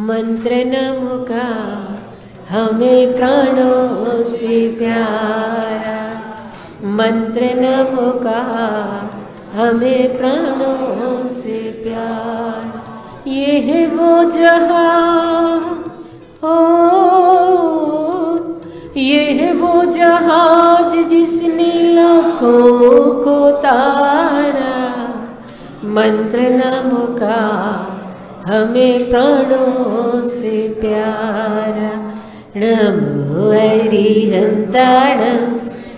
मंत्र नमो का हमें प्राणों से प्यारा, मंत्र नमो का हमें प्राणों से प्यार। ये है वो जहां हो, ये है वो जहाज जिसने लाखों को तारा। मंत्र नमो का हमें प्राणों से प्यारा। नमो अरिहंताणं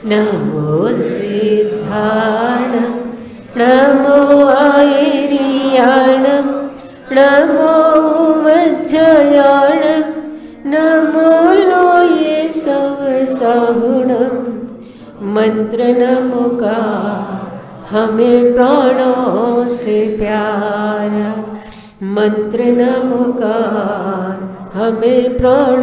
नमो सिद्धाणं नमो आयर्याणं नमो मज्जयाणं नमो लोये सवसाहुणं। मंत्र नमो का हमें प्राणों से प्यारा, मंत्र नमो का हमें प्राण।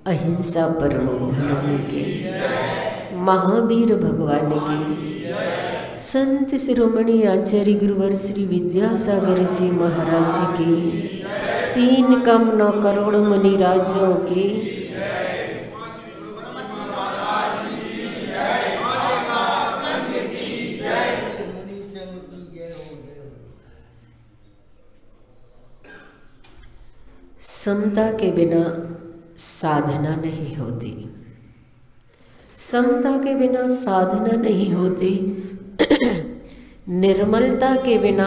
अहिंसा परमो धर्म के महावीर भगवान के संत शिरोमणि आचार्य गुरुवर श्री विद्यासागर जी महाराज की 3 करोड़ मुनिराजों के समता के बिना साधना नहीं होती, समता के बिना साधना नहीं होती, निर्मलता के बिना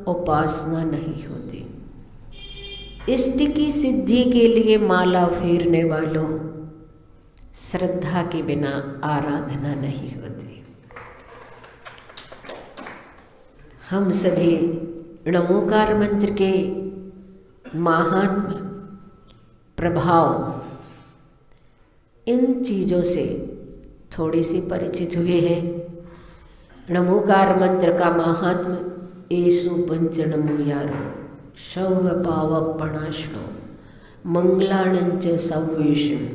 उपासना नहीं होती। इष्ट की सिद्धि के लिए माला फेरने वालों, श्रद्धा के बिना आराधना नहीं होती। हम सभी नमोकार मंत्र के महात्म्य, प्रभाव, इन चीज़ों से थोड़ी सी परिचित हुए हैं। नमोकार मंत्र का महात्म्य एसु पंच नमोयारो शव पावपणाश्नो मंगलाणंच सवेशम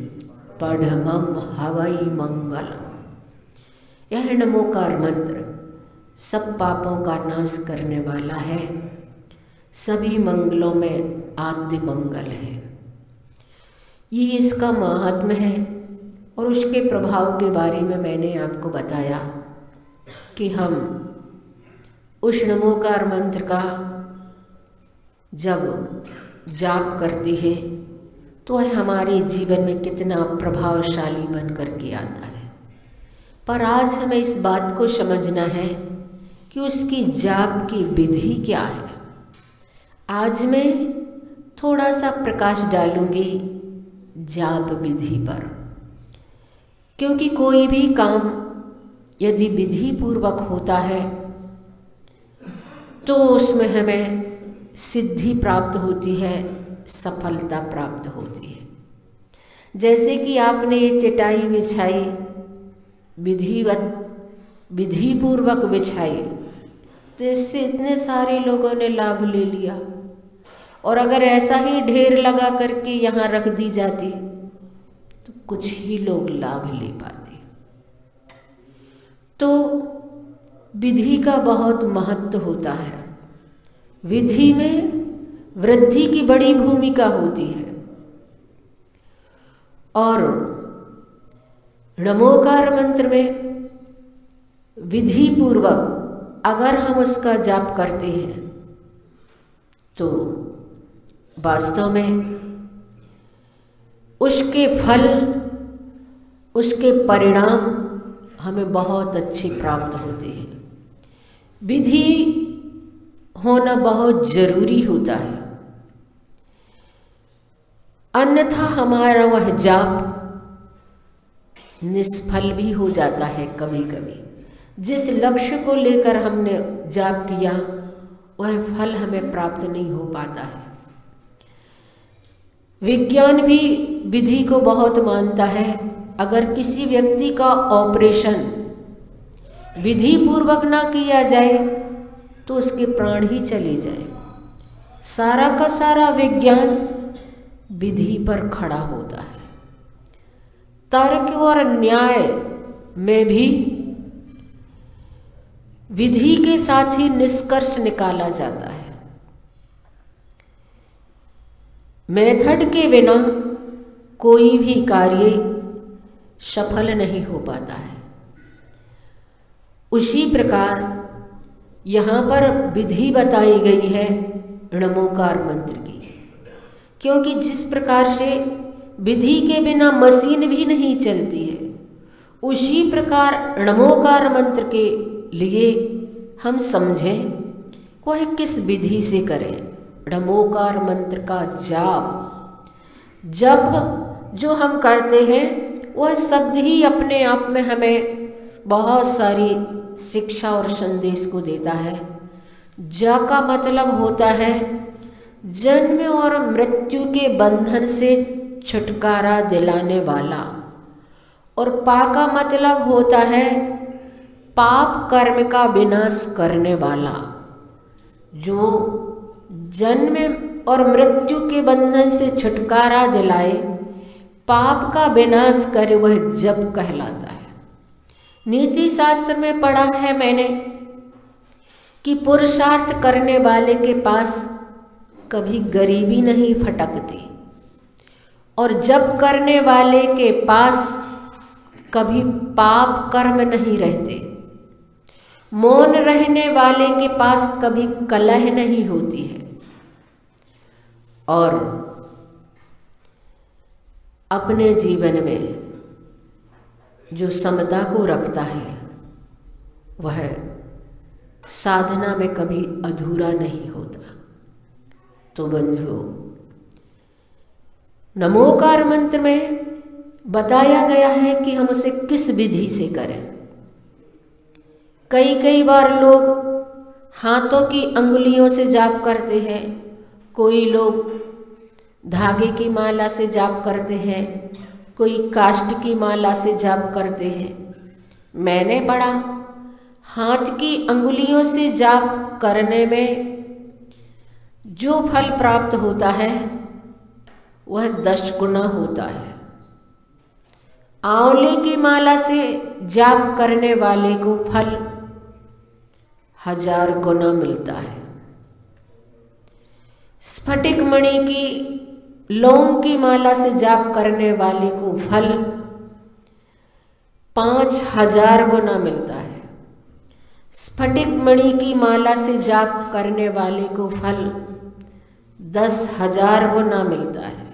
पढ़मम हवई मंगलम। यह नमोकार मंत्र सब पापों का नाश करने वाला है, सभी मंगलों में आद्य मंगल है। ये इसका महात्म्य है और उसके प्रभाव के बारे में मैंने आपको बताया कि हम उस नमोकार मंत्र का जब जाप करते हैं तो वह हमारे जीवन में कितना प्रभावशाली बन कर के आता है। पर आज हमें इस बात को समझना है कि उसकी जाप की विधि क्या है। आज मैं थोड़ा सा प्रकाश डालूंगी जाप विधि पर, क्योंकि कोई भी काम यदि विधि पूर्वक होता है तो उसमें हमें सिद्धि प्राप्त होती है, सफलता प्राप्त होती है। जैसे कि आपने ये चटाई बिछाई, विधि पूर्वक बिछाई, तो इससे इतने सारे लोगों ने लाभ ले लिया। और अगर ऐसा ही ढेर लगा करके यहाँ रख दी जाती तो कुछ ही लोग लाभ ले पाते। तो विधि का बहुत महत्व होता है। विधि में वृद्धि की बड़ी भूमिका होती है। और नमोकार मंत्र में विधि पूर्वक अगर हम उसका जाप करते हैं तो वास्तव में उसके फल, उसके परिणाम हमें बहुत अच्छे प्राप्त होते हैं। विधि होना बहुत जरूरी होता है, अन्यथा हमारा वह जाप निष्फल भी हो जाता है। कभी कभी जिस लक्ष्य को लेकर हमने जाप किया वह फल हमें प्राप्त नहीं हो पाता है। विज्ञान भी विधि को बहुत मानता है। अगर किसी व्यक्ति का ऑपरेशन विधि पूर्वक ना किया जाए तो उसके प्राण ही चले जाए। सारा का सारा विज्ञान विधि पर खड़ा होता है। तर्क और न्याय में भी विधि के साथ ही निष्कर्ष निकाला जाता है। मेथड के बिना कोई भी कार्य सफल नहीं हो पाता है। उसी प्रकार यहाँ पर विधि बताई गई है णमोकार मंत्र की, क्योंकि जिस प्रकार से विधि के बिना मशीन भी नहीं चलती है, उसी प्रकार णमोकार मंत्र के लिए हम समझें वह किस विधि से करें। णमोकार मंत्र का जप जो हम करते हैं वह शब्द ही अपने आप में हमें बहुत सारी शिक्षा और संदेश को देता है। ज का मतलब होता है जन्म और मृत्यु के बंधन से छुटकारा दिलाने वाला, और पा का मतलब होता है पाप कर्म का विनाश करने वाला। जो जन्म और मृत्यु के बंधन से छुटकारा दिलाए, पाप का विनाश करे, वह जप कहलाता है। नीति शास्त्र में पढ़ा है मैंने कि पुरुषार्थ करने वाले के पास कभी गरीबी नहीं फटकती, और जप करने वाले के पास कभी पाप कर्म नहीं रहते। मौन रहने वाले के पास कभी कलह नहीं होती है, और अपने जीवन में जो समता को रखता है वह साधना में कभी अधूरा नहीं होता। तो बंधुओं, नमोकार मंत्र में बताया गया है कि हम उसे किस विधि से करें। कई बार लोग हाथों की अंगुलियों से जाप करते हैं, कोई लोग धागे की माला से जाप करते हैं, कोई काष्ठ की माला से जाप करते हैं। मैंने पढ़ा हाथ की अंगुलियों से जाप करने में जो फल प्राप्त होता है वह 10 गुना होता है। आंवले की माला से जाप करने वाले को फल 1000 गुना मिलता है। स्फटिक मणि की लौंग की माला से जाप करने वाले को फल 5000 गुना मिलता है। स्फटिक मणि की माला से जाप करने वाले को फल 10,000 गुना मिलता है।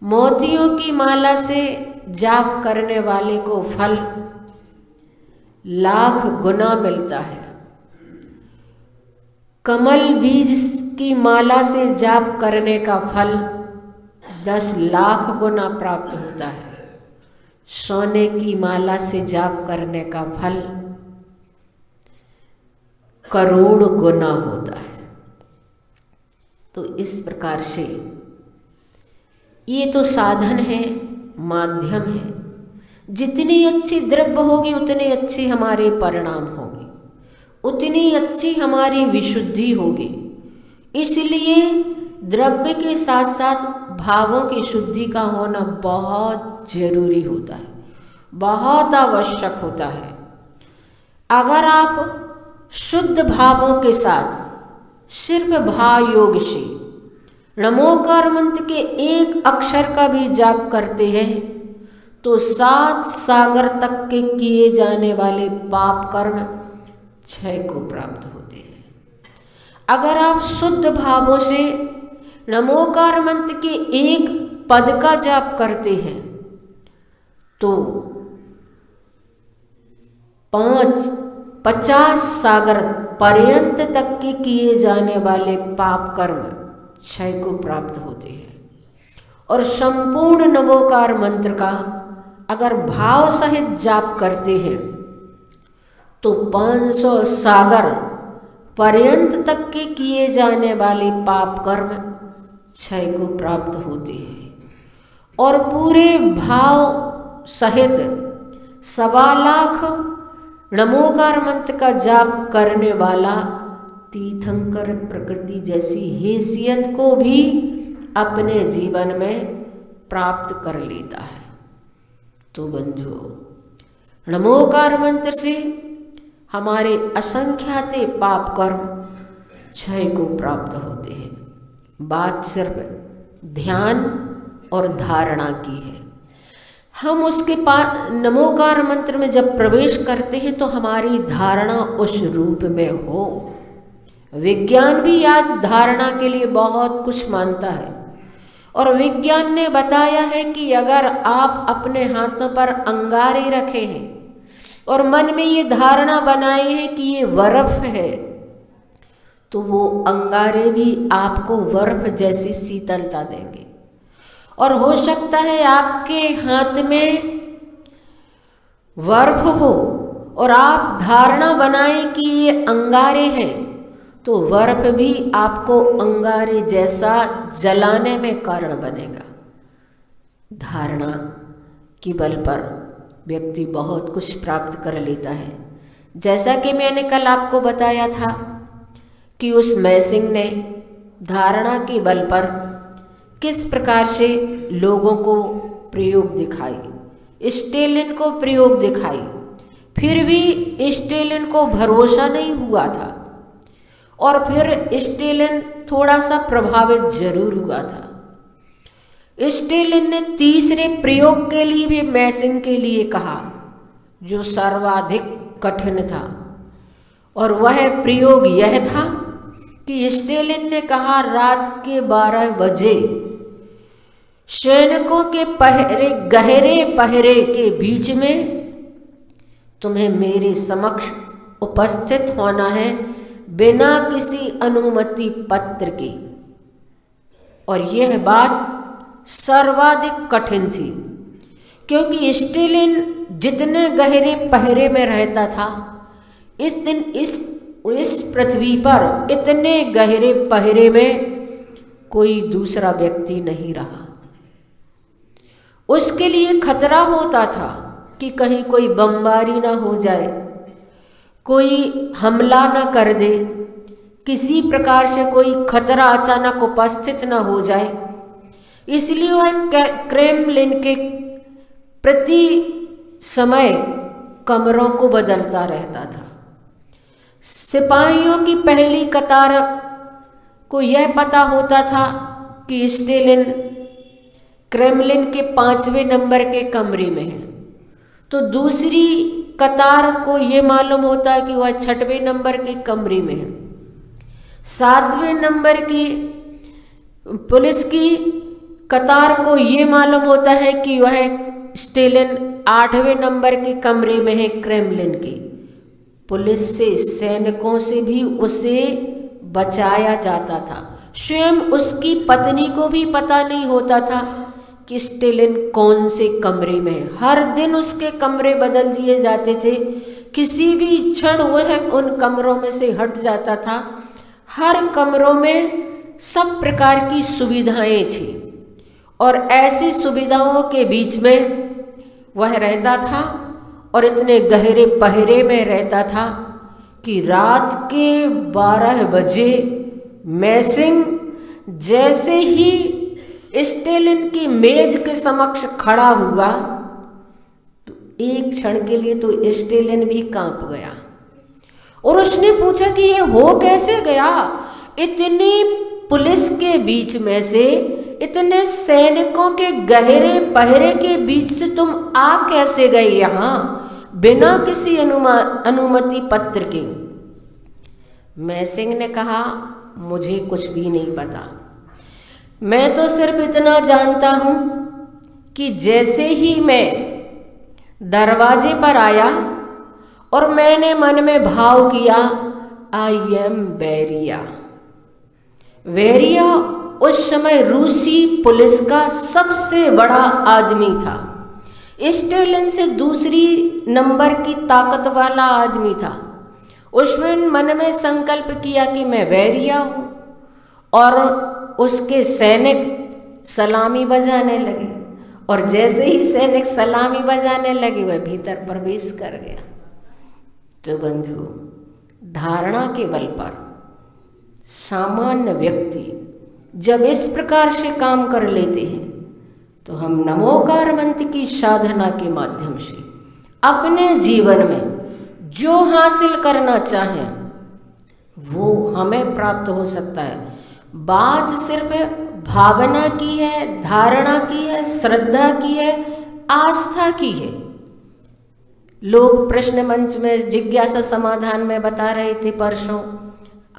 मोतियों की माला से जाप करने वाले को फल 1,00,000 गुना मिलता है। कमल बीज की माला से जाप करने का फल 10 लाख गुना प्राप्त होता है। सोने की माला से जाप करने का फल करोड़ गुना होता है। तो इस प्रकार से ये तो साधन है, माध्यम है। जितनी अच्छी द्रव्य होगी उतने अच्छे हमारे परिणाम होंगे, उतनी अच्छी हमारी विशुद्धि होगी। इसलिए द्रव्य के साथ साथ भावों की शुद्धि का होना बहुत जरूरी होता है, बहुत आवश्यक होता है। अगर आप शुद्ध भावों के साथ सिर्फ भाव योग से नमोकार मंत्र के एक अक्षर का भी जाप करते हैं तो 7 सागर तक के किए जाने वाले पाप कर्म क्षय को प्राप्त होते हैं। अगर आप शुद्ध भावों से नमोकार मंत्र के एक पद का जाप करते हैं तो 50 सागर पर्यंत तक के किए जाने वाले पाप कर्म क्षय को प्राप्त होते हैं। और संपूर्ण नमोकार मंत्र का अगर भाव सहित जाप करते हैं तो 500 सागर पर्यंत तक के किए जाने वाले पाप कर्म क्षय को प्राप्त होते हैं। और पूरे भाव सहित 1.25 लाख नमोकार मंत्र का जाप करने वाला तीर्थंकर प्रकृति जैसी हैसियत को भी अपने जीवन में प्राप्त कर लेता है। तो बंधुओं, नमोकार मंत्र से हमारे असंख्यात पाप कर्म क्षय को प्राप्त होते हैं। बात सिर्फ ध्यान और धारणा की है। हम उसके पास नमोकार मंत्र में जब प्रवेश करते हैं तो हमारी धारणा उस रूप में हो। विज्ञान भी आज धारणा के लिए बहुत कुछ मानता है और विज्ञान ने बताया है कि अगर आप अपने हाथों पर अंगारे रखे हैं और मन में ये धारणा बनाए हैं कि ये बर्फ है, तो वो अंगारे भी आपको बर्फ जैसी शीतलता देंगे। और हो सकता है आपके हाथ में बर्फ हो और आप धारणा बनाएं कि ये अंगारे हैं, तो बर्फ भी आपको अंगारे जैसा जलाने में कारण बनेगा। धारणा के बल पर व्यक्ति बहुत कुछ प्राप्त कर लेता है। जैसा कि मैंने कल आपको बताया था कि उस मैसिंग ने धारणा के बल पर किस प्रकार से लोगों को प्रयोग दिखाई, स्टेलिन को प्रयोग दिखाई, फिर भी स्टेलिन को भरोसा नहीं हुआ था और फिर स्टेलिन थोड़ा सा प्रभावित जरूर हुआ था। स्टेलिन ने तीसरे प्रयोग के लिए भी मैसिंग के लिए कहा, जो सर्वाधिक कठिन था, और वह प्रयोग यह था कि स्टेलिन ने कहा रात के 12 बजे सैनिकों के गहरे पहरे के बीच में तुम्हें मेरे समक्ष उपस्थित होना है बिना किसी अनुमति पत्र के। और यह बात सर्वाधिक कठिन थी, क्योंकि स्टेलिन जितने गहरे पहरे में रहता था, इस दिन इस पृथ्वी पर इतने गहरे पहरे में कोई दूसरा व्यक्ति नहीं रहा। उसके लिए खतरा होता था कि कहीं कोई बमबारी ना हो जाए, कोई हमला ना कर दे, किसी प्रकार से कोई खतरा अचानक उपस्थित ना हो जाए। इसलिए वह क्रेमलिन के प्रति समय कमरों को बदलता रहता था। सिपाहियों की पहली कतार को यह पता होता था कि स्टेलिन क्रेमलिन के 5वें नंबर के कमरे में है, तो दूसरी कतार को यह मालूम होता है कि वह 6वें नंबर के कमरे में है। 7वें नंबर की पुलिस की कतार को ये मालूम होता है कि वह स्टेलिन 8वें नंबर के कमरे में है क्रेमलिन की। पुलिस से, सैनिकों से भी उसे बचाया जाता था। स्वयं उसकी पत्नी को भी पता नहीं होता था कि स्टेलिन कौन से कमरे में है। हर दिन उसके कमरे बदल दिए जाते थे, किसी भी क्षण वह उन कमरों में से हट जाता था। हर कमरों में सब प्रकार की सुविधाएं थी और ऐसी सुविधाओं के बीच में वह रहता था और इतने गहरे पहरे में रहता था कि रात के 12 बजे मैसिंग जैसे ही स्टेलिन की मेज के समक्ष खड़ा हुआ, तो एक क्षण के लिए तो स्टेलिन भी कांप गया और उसने पूछा कि ये हो कैसे गया? इतनी पुलिस के बीच में से, इतने सैनिकों के गहरे पहरे के बीच से तुम आ कैसे गए यहाँ बिना किसी अनुमति पत्र के? मैसिंग ने कहा, मुझे कुछ भी नहीं पता, मैं तो सिर्फ इतना जानता हूं कि जैसे ही मैं दरवाजे पर आया और मैंने मन में भाव किया, आई एम बेरिया। बेरिया उस समय रूसी पुलिस का सबसे बड़ा आदमी था, स्टेलिन से दूसरी नंबर की ताकत वाला आदमी था। उसने मन में संकल्प किया कि मैं बेरिया हूं और उसके सैनिक सलामी बजाने लगे और जैसे ही सैनिक सलामी बजाने लगे वह भीतर प्रवेश कर गया। तो बंधु, धारणा के बल पर सामान्य व्यक्ति जब इस प्रकार से काम कर लेते हैं तो हम नमोकार मंत्र की साधना के माध्यम से अपने जीवन में जो हासिल करना चाहें वो हमें प्राप्त हो सकता है। बात सिर्फ भावना की है, धारणा की है, श्रद्धा की है, आस्था की है। लोग प्रश्न मंच में जिज्ञासा समाधान में बता रहे थे परसों,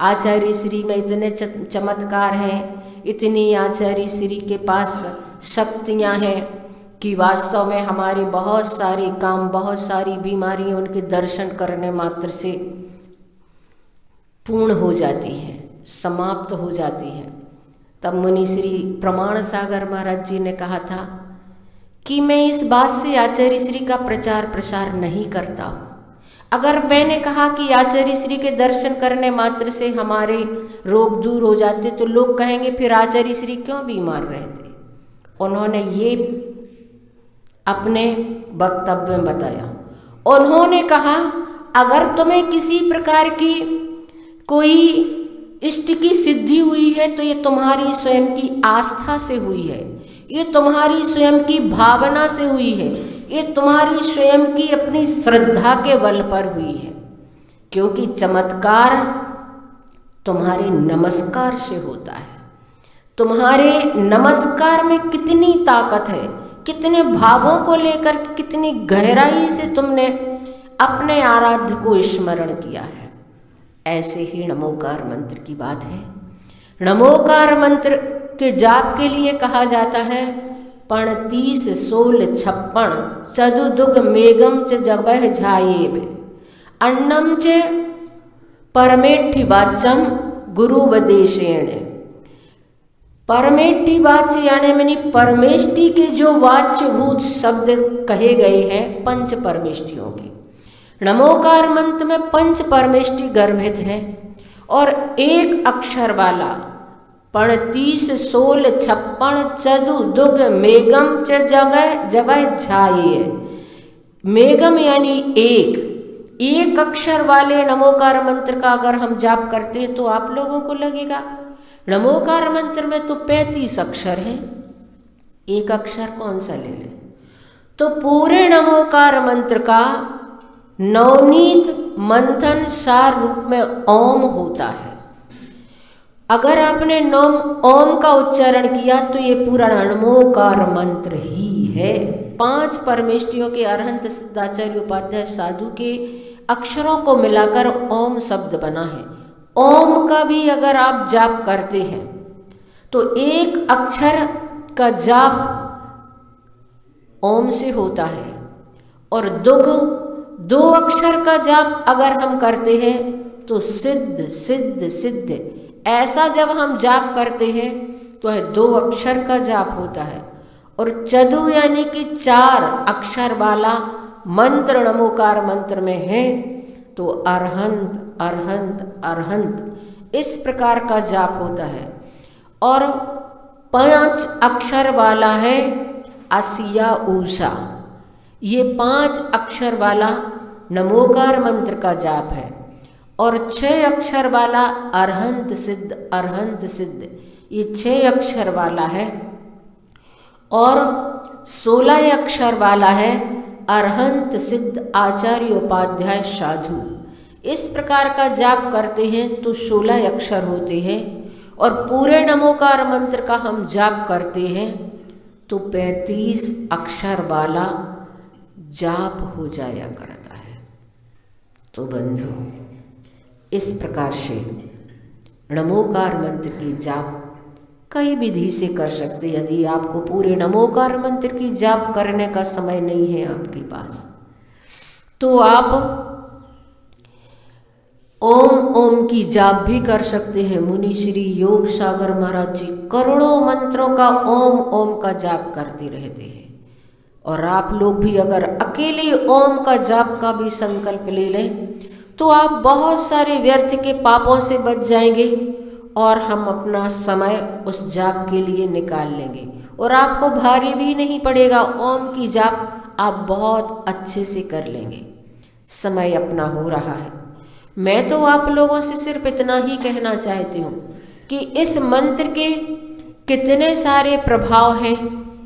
आचार्य श्री में इतने चमत्कार हैं, इतनी आचार्य श्री के पास शक्तियां हैं कि वास्तव में हमारे बहुत सारे काम, बहुत सारी बीमारियां उनके दर्शन करने मात्र से पूर्ण हो जाती है, समाप्त हो जाती है। तब मुनि श्री प्रमाण सागर महाराज जी ने कहा था कि मैं इस बात से आचार्य श्री का प्रचार प्रसार नहीं करता हूँ। अगर मैंने कहा कि आचार्य श्री के दर्शन करने मात्र से हमारे रोग दूर हो जाते तो लोग कहेंगे फिर आचार्य श्री क्यों बीमार रहते। उन्होंने ये अपने वक्तव्य में बताया। उन्होंने कहा अगर तुम्हें किसी प्रकार की कोई इष्ट की सिद्धि हुई है तो ये तुम्हारी स्वयं की आस्था से हुई है, ये तुम्हारी स्वयं की भावना से हुई है, ये तुम्हारी स्वयं की अपनी श्रद्धा के बल पर हुई है। क्योंकि चमत्कार तुम्हारे नमस्कार से होता है। तुम्हारे नमस्कार में कितनी ताकत है, कितने भावों को लेकर कितनी गहराई से तुमने अपने आराध्य को स्मरण किया है। ऐसे ही नमोकार मंत्र की बात है। नमोकार मंत्र के जाप के लिए कहा जाता है 35 16 56 चतुदुग मेघम च जबह झायेब अन्नम च परमेठि वाच्यम गुरुवदेशेण। परमेठि वाच्य यानी मैंने परमेष्टि के जो वाच्यभूत शब्द कहे गए हैं पंच परमेष्टियों के। नमोकार मंत्र में पंच परमेष्टि गर्भित है और एक अक्षर वाला 35 16 56 चतुदुग मेघम च जगह जबह झाये। मेघम यानी एक अक्षर वाले नमोकार मंत्र का अगर हम जाप करते हैं तो आप लोगों को लगेगा नमोकार मंत्र में तो 35 अक्षर हैं, एक अक्षर कौन सा ले लें। तो पूरे नमोकार मंत्र का नवनीत मंथन सार रूप में ओम होता है। अगर आपने ओम का उच्चारण किया तो ये पूरा नमोकार मंत्र ही है। 5 परमेष्टियों के अरहंत सिद्धाचार्य उपाध्याय साधु के अक्षरों को मिलाकर ओम शब्द बना है। ओम का भी अगर आप जाप करते हैं तो एक अक्षर का जाप ओम से होता है और 2 अक्षर का जाप अगर हम करते हैं तो सिद्ध सिद्ध सिद्ध। ऐसा जब हम जाप करते हैं तो है 2 अक्षर का जाप होता है। और चतु यानी कि 4 अक्षर वाला मंत्र नमोकार मंत्र में है तो अरहंत अरहंत अरहंत इस प्रकार का जाप होता है। और 5 अक्षर वाला है असिया ऊषा, ये 5 अक्षर वाला नमोकार मंत्र का जाप है। और 6 अक्षर वाला अरहंत सिद्ध ये 6 अक्षर वाला है। और 16 अक्षर वाला है अरहंत सिद्ध आचार्य उपाध्याय साधु। इस प्रकार का जाप करते हैं तो 16 अक्षर होते हैं। और पूरे नमोकार मंत्र का हम जाप करते हैं तो 35 अक्षर वाला जाप हो जाया करता है। तो बंधु इस प्रकार से नमोकार मंत्र की जाप कई विधि से कर सकते। यदि आपको पूरे नमोकार मंत्र की जाप करने का समय नहीं है आपके पास तो आप ओम की जाप भी कर सकते हैं। मुनि श्री योग सागर महाराज जी करोड़ों मंत्रों का ओम का जाप करते रहते हैं। और आप लोग भी अगर अकेले ओम का जाप का भी संकल्प ले लें तो आप बहुत सारे व्यर्थ के पापों से बच जाएंगे और हम अपना समय उस जाप के लिए निकाल लेंगे और आपको भारी भी नहीं पड़ेगा। ओम की जाप आप बहुत अच्छे से कर लेंगे। समय अपना हो रहा है। मैं तो आप लोगों से सिर्फ इतना ही कहना चाहती हूँ कि इस मंत्र के कितने सारे प्रभाव हैं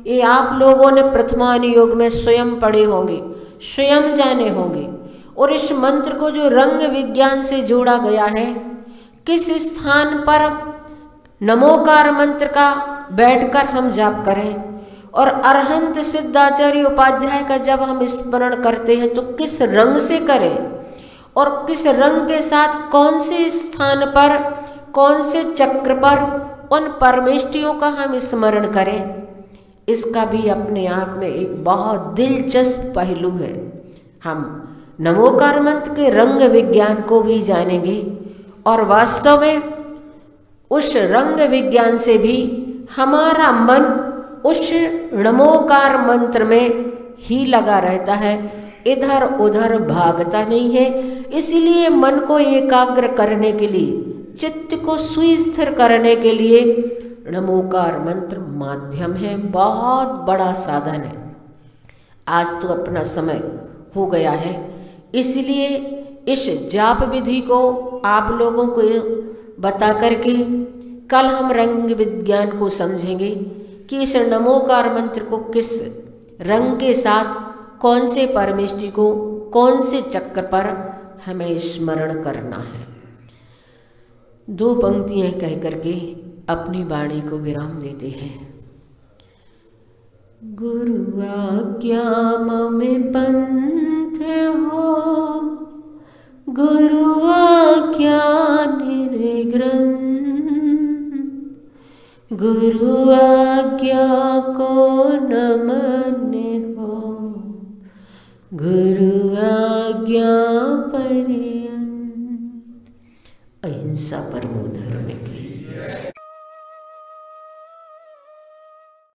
ये आप लोगों ने प्रथमानुयोग में स्वयं पढ़े होंगे, स्वयं जाने होंगे। और इस मंत्र को जो रंग विज्ञान से जोड़ा गया है, किस स्थान पर नमोकार मंत्र का बैठकर हम जाप करें और अरहंत सिद्धाचार्य उपाध्याय का जब हम स्मरण करते हैं तो किस रंग से करें और किस रंग के साथ कौन से स्थान पर, कौन से चक्र पर उन परमेष्टियों का हम स्मरण करें, इसका भी अपने आप में एक बहुत दिलचस्प पहलू है। हम नमोकार मंत्र के रंग विज्ञान को भी जानेंगे और वास्तव में उस रंग विज्ञान से भी हमारा मन उस नमोकार मंत्र में ही लगा रहता है, इधर उधर भागता नहीं है। इसलिए मन को एकाग्र करने के लिए, चित्त को सुस्थिर करने के लिए नमोकार मंत्र माध्यम है, बहुत बड़ा साधन है। आज तो अपना समय हो गया है, इसलिए इस जाप विधि को आप लोगों को बता करके कल हम रंग विज्ञान को समझेंगे कि इस नमोकार मंत्र को किस रंग के साथ, कौन से परमेष्टि को, कौन से चक्र पर हमें स्मरण करना है। 2 पंक्तियां कह करके अपनी वाणी को विराम देते हैं। गुरु आज्ञा मम पंथ हो, गुरु आज्ञा निर्ग्रंथ, गुरु आज्ञा को नमन हो, गुरु आज्ञा पर्यंत। अहिंसा परमो धर्म की।